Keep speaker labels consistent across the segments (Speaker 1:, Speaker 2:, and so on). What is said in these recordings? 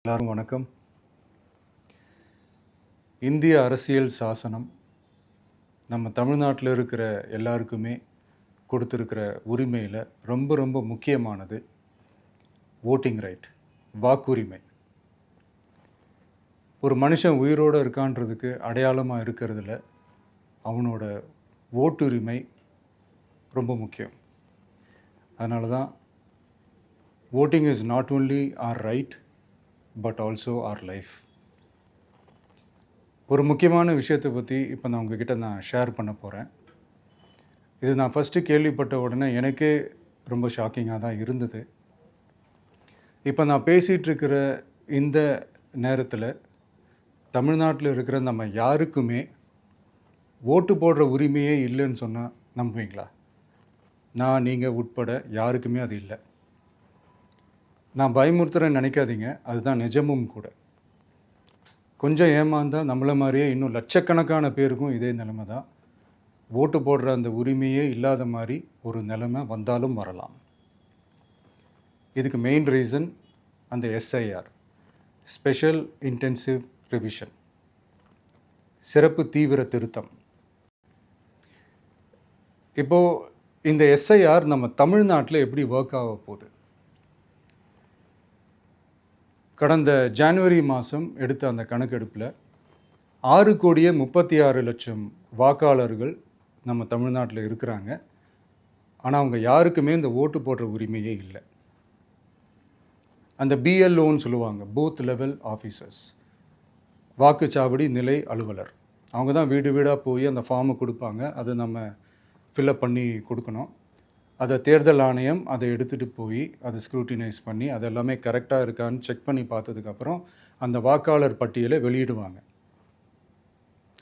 Speaker 1: எல்லாரும் வணக்கம். இந்திய அரசியல் சாசனம் நம்ம தமிழ்நாட்டில் இருக்கிற எல்லாருக்குமே கொடுத்துருக்கிற உரிமையில் ரொம்ப ரொம்ப முக்கியமானது ஓட்டிங் ரைட், வாக்குரிமை. ஒரு மனுஷன் உயிரோடு இருக்கான்றதுக்கு அடையாளமாக இருக்கிறதுல அவனோட ஓட்டுரிமை ரொம்ப முக்கியம். அதனால தான் voting is not only our right but also our life. ஒரு முக்கியமான விஷயத்தை பற்றி இப்போ நான் உங்ககிட்ட ஷேர் பண்ண போகிறேன். இது நான் ஃபஸ்ட்டு கேள்விப்பட்ட உடனே எனக்கே ரொம்ப ஷாக்கிங்காக தான் இருந்தது. இப்போ நான் பேசிகிட்ருக்கிற இந்த நேரத்தில் தமிழ்நாட்டில் இருக்கிற நம்ம யாருக்குமே ஓட்டு போடுற உரிமையே இல்லைன்னு சொன்னால் நம்புவீங்களா? நான் நீங்கள் உட்பட யாருக்குமே அது இல்லை. நான் பயமுறுத்துறேன்னு நினைக்காதீங்க, அதுதான் நிஜமும் கூட. கொஞ்சம் ஏமாந்தால் நம்மளை மாதிரியே இன்னும் லட்சக்கணக்கான பேருக்கும் இதே நிலைமை தான். ஓட்டு போடுற அந்த உரிமையே இல்லாத மாதிரி ஒரு நிலைமை வந்தாலும் வரலாம். இதுக்கு மெயின் ரீசன் அந்த எஸ்ஐஆர், ஸ்பெஷல் இன்டென்சிவ் ரிவிஷன், சிறப்பு தீவிர திருத்தம். இப்போது இந்த எஸ்ஐஆர் நம்ம தமிழ்நாட்டில் எப்படி ஒர்க் ஆக போகுது? கடந்த ஜனவரி மாதம் எடுத்த அந்த கணக்கெடுப்பில் 6,36,00,000 வாக்காளர்கள் நம்ம தமிழ்நாட்டில் இருக்கிறாங்க. ஆனால் அவங்க யாருக்குமே இந்த ஓட்டு போடுற உரிமையே இல்லை. அந்த பிஎல்ஓன்னு சொல்லுவாங்க, பூத் லெவல் ஆஃபீஸர்ஸ், வாக்குச்சாவடி நிலை அலுவலர். அவங்க தான் வீடு வீடாக போய் அந்த ஃபார்மை கொடுப்பாங்க. அதை நம்ம ஃபில்அப் பண்ணி கொடுக்கணும். அதை தேர்தல் ஆணையம் அதை எடுத்துகிட்டு போய் அதை ஸ்க்ரூட்டினைஸ் பண்ணி அது எல்லாமே கரெக்டாக இருக்கான்னு செக் பண்ணி பார்த்ததுக்கப்புறம் அந்த வாக்காளர் பட்டியலை வெளியிடுவாங்க.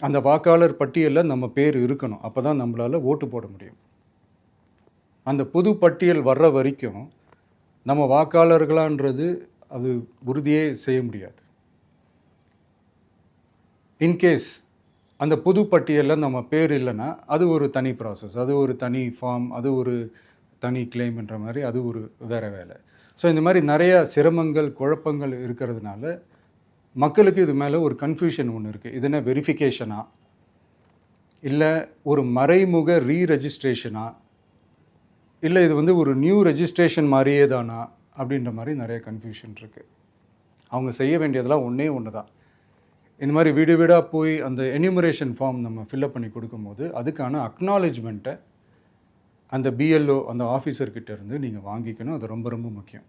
Speaker 1: அந்த வாக்காளர் பட்டியலில் நம்ம பேர் இருக்கணும், அப்போ தான் நம்மளால் ஓட்டு போட முடியும். அந்த புது பட்டியல் வர்ற வரைக்கும் நம்ம வாக்காளர்களான்றது அது உறுதியே செய்ய முடியாது. இன்கேஸ் அந்த புது பட்டியலில் நம்ம பேர் இல்லைன்னா அது ஒரு தனி ப்ராசஸ், அது ஒரு தனி ஃபார்ம், அது ஒரு தனி கிளைம்ன்ற மாதிரி அது ஒரு வேறு வேலை. ஸோ இந்த மாதிரி நிறையா சிரமங்கள் குழப்பங்கள் இருக்கிறதுனால மக்களுக்கு இது மேலே ஒரு கன்ஃபியூஷன் ஒன்று இருக்குது. இது என்ன வெரிஃபிகேஷனா இல்லை ஒரு மறைமுக ரீரெஜிஸ்ட்ரேஷனா இல்லை இது ஒரு நியூ ரெஜிஸ்ட்ரேஷன் மாதிரியே தானா அப்படின்ற மாதிரி நிறைய கன்ஃபியூஷன் இருக்குது. அவங்க செய்ய வேண்டியதெல்லாம் ஒன்று தான். இந்த மாதிரி வீடு வீடாக போய் அந்த என்யூமரேஷன் ஃபார்ம் நம்ம ஃபில்அப் பண்ணி கொடுக்கும்போது அதுக்கான அக்னாலேஜ்மெண்ட்டை அந்த பிஎல்ஓ அந்த ஆஃபீஸர்கிட்ட இருந்து நீங்கள் வாங்கிக்கணும். அது ரொம்ப ரொம்ப முக்கியம்.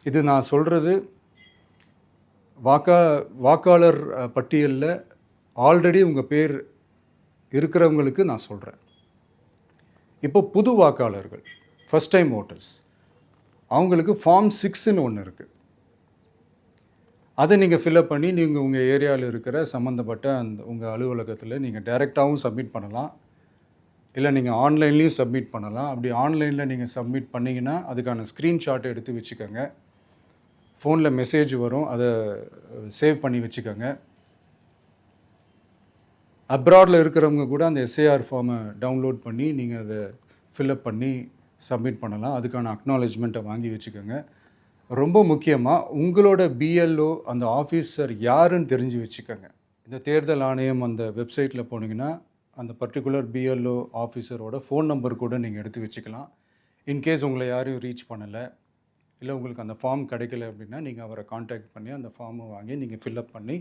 Speaker 1: இது நான் சொல்கிறது வாக்காளர் பட்டியலில் ஆல்ரெடி உங்கள் பேர் இருக்கிறவங்களுக்கு நான் சொல்கிறேன். இப்போ புது வாக்காளர்கள், ஃபஸ்ட் டைம் ஓட்டர்ஸ், அவங்களுக்கு ஃபார்ம் 6ன்னு ஒன்று இருக்குது. அதை நீங்கள் ஃபில்அப் பண்ணி நீங்கள் உங்கள் ஏரியாவில் இருக்கிற சம்மந்தப்பட்ட அந்த உங்கள் அலுவலகத்தில் நீங்கள் டைரெக்டாகவும் சப்மிட் பண்ணலாம், இல்லை நீங்கள் ஆன்லைன்லேயும் சப்மிட் பண்ணலாம். அப்படி ஆன்லைனில் நீங்கள் சப்மிட் பண்ணிங்கன்னா அதுக்கான ஸ்க்ரீன்ஷாட்டை எடுத்து வச்சுக்கோங்க. ஃபோனில் மெசேஜ் வரும், அதை சேவ் பண்ணி வச்சுக்கோங்க. அப்ராடில் இருக்கிறவங்க கூட அந்த எஸ்ஐஆர் ஃபார்மை டவுன்லோட் பண்ணி நீங்கள் அதை ஃபில்அப் பண்ணி சப்மிட் பண்ணலாம். அதுக்கான அக்னாலேஜ்மெண்ட்டை வாங்கி வச்சுக்கோங்க. ரொம்ப முக்கியமாக உங்களோட பிஎல்ஓ அந்த ஆஃபீஸர் யாருன்னு தெரிஞ்சு வச்சுக்கோங்க. இந்த தேர்தல் ஆணையம் அந்த வெப்சைட்டில் போனீங்கன்னா அந்த பர்டிகுலர் பிஎல்ஓ ஆஃபீஸரோட ஃபோன் நம்பர் கூட நீங்கள் எடுத்து வச்சுக்கலாம். இன்கேஸ் உங்களை யாரையும் ரீச் பண்ணலை இல்லை உங்களுக்கு அந்த ஃபார்ம் கிடைக்கல அப்படின்னா நீங்கள் அவரை காண்டாக்ட் பண்ணி அந்த ஃபார்மை வாங்கி நீங்கள் ஃபில்அப் பண்ணி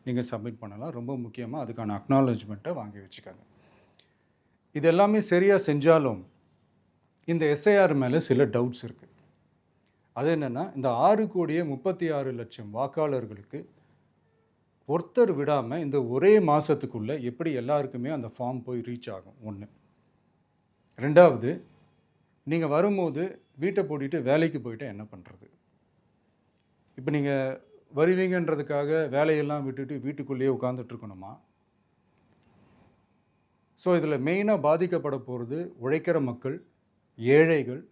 Speaker 1: நீங்கள் சப்மிட் பண்ணலாம். ரொம்ப முக்கியமாக அதுக்கான அக்னாலேஜ்மெண்ட்டை வாங்கி வச்சுக்கோங்க. இது எல்லாமே சரியாக செஞ்சாலும் இந்த எஸ்ஐஆர் மேலே சில டவுட்ஸ் இருக்குது. அது என்னென்னா, இந்த 6,36,00,000 வாக்காளர்களுக்கு ஒருத்தர் விடாமல் இந்த ஒரே மாதத்துக்குள்ளே எப்படி எல்லாருக்குமே அந்த ஃபார்ம் போய் ரீச் ஆகும்? ஒன்று. ரெண்டாவது, நீங்கள் வரும்போது வீட்டை பூட்டிட்டு வேலைக்கு போயிட்டு என்ன பண்ணுறது? இப்போ நீங்கள் வருவீங்கன்றதுக்காக வேலையெல்லாம் விட்டுட்டு வீட்டுக்குள்ளேயே உட்காந்துட்ருக்கணுமா? ஸோ இதில் மெயினாக பாதிக்கப்பட போகிறது உழைக்கிற மக்கள், ஏழைகள்,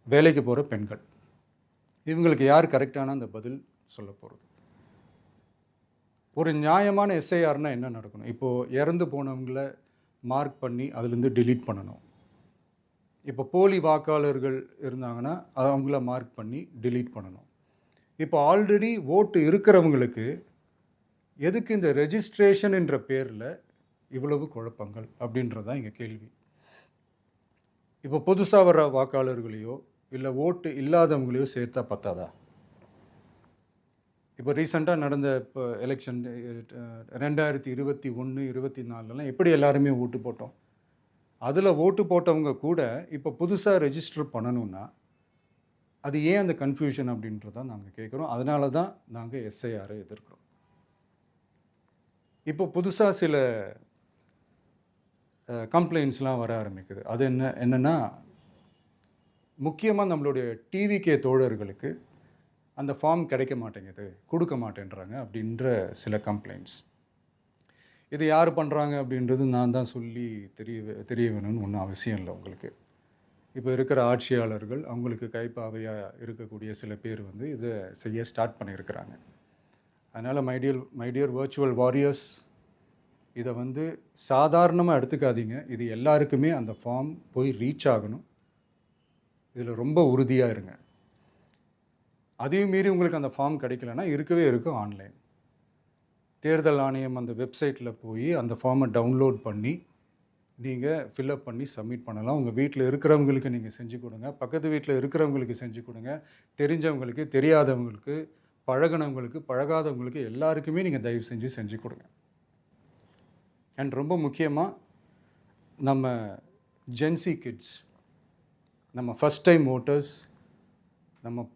Speaker 1: வேலைக்கு போகிற பெண்கள். இவங்களுக்கு யார் கரெக்டான அந்த பதில் சொல்ல போகிறது? ஒரு நியாயமான எஸ்ஐஆர்னால் என்ன நடக்கணும்? இப்போது இறந்து போனவங்கள மார்க் பண்ணி அதுலேருந்து டிலீட் பண்ணணும். இப்போ போலி வாக்காளர்கள் இருந்தாங்கன்னா அவங்கள மார்க் பண்ணி டிலீட் பண்ணணும். இப்போ ஆல்ரெடி ஓட்டு இருக்கிறவங்களுக்கு எதுக்கு இந்த ரெஜிஸ்ட்ரேஷன் என்ற பேரில் இவ்வளவு குழப்பங்கள் அப்படின்றது தான் எங்கள் கேள்வி. இப்போ புதுசாக வர வாக்காளர்களையோ இல்லை ஓட்டு இல்லாதவங்களையோ சேர்த்தா பத்தாதா? இப்போ ரீசெண்டாக நடந்த இப்போ எலெக்ஷன் 2021, 24லாம் எப்படி எல்லாருமே ஓட்டு போட்டோம்? அதில் ஓட்டு போட்டவங்க கூட இப்போ புதுசாக ரெஜிஸ்டர் பண்ணணும்னா அது ஏன் அந்த கன்ஃபியூஷன் அப்படின்றதான் நாங்கள் கேட்குறோம். அதனால தான் நாங்கள் எஸ்ஐஆரை எதிர்க்கிறோம். இப்போ புதுசாக சில கம்ப்ளைண்ட்ஸ்லாம் வர ஆரம்பிக்குது. அது என்னென்னா முக்கியமாக நம்மளுடைய டிவிகே தோழர்களுக்கு அந்த ஃபார்ம் கிடைக்க மாட்டேங்குது, கொடுக்க மாட்டேன்றாங்க அப்படின்ற சில கம்ப்ளைண்ட்ஸ். இது யார் பண்ணுறாங்க அப்படின்றது நான் தான் சொல்லி தெரிய வேணும்னு ஒன்றும் அவசியம் இல்லை உங்களுக்கு. இப்போ இருக்கிற ஆட்சியாளர்கள் அவங்களுக்கு கைப்பாவையாக இருக்கக்கூடிய சில பேர் வந்து இதை செய்ய ஸ்டார்ட் பண்ணியிருக்கிறாங்க. அதனால் மைடியர் வர்ச்சுவல் வாரியர்ஸ், இதை வந்து சாதாரணமாக எடுத்துக்காதீங்க. இது எல்லாருக்குமே அந்த ஃபார்ம் போய் ரீச் ஆகணும். இதில் ரொம்ப உறுதியாக இருங்க. அதையும் மீறி உங்களுக்கு அந்த ஃபார்ம் கிடைக்கலன்னா இருக்கவே இருக்கும் ஆன்லைன். தேர்தல் ஆணையம் அந்த வெப்சைட்டில் போய் அந்த ஃபார்மை டவுன்லோட் பண்ணி நீங்கள் ஃபில்அப் பண்ணி சப்மிட் பண்ணலாம். உங்கள் வீட்டில் இருக்கிறவங்களுக்கு நீங்கள் செஞ்சு கொடுங்க, பக்கத்து வீட்டில் இருக்கிறவங்களுக்கு செஞ்சு கொடுங்க, தெரிஞ்சவங்களுக்கு, தெரியாதவங்களுக்கு, பழகினவங்களுக்கு, பழகாதவங்களுக்கு எல்லாருக்குமே நீங்கள் தயவு செஞ்சு கொடுங்க. அண்ட் ரொம்ப முக்கியமாக நம்ம ஜென்சி கிட்ஸ், நம்ம ஃபஸ்ட் டைம் ஓட்டர்ஸ், நம்ம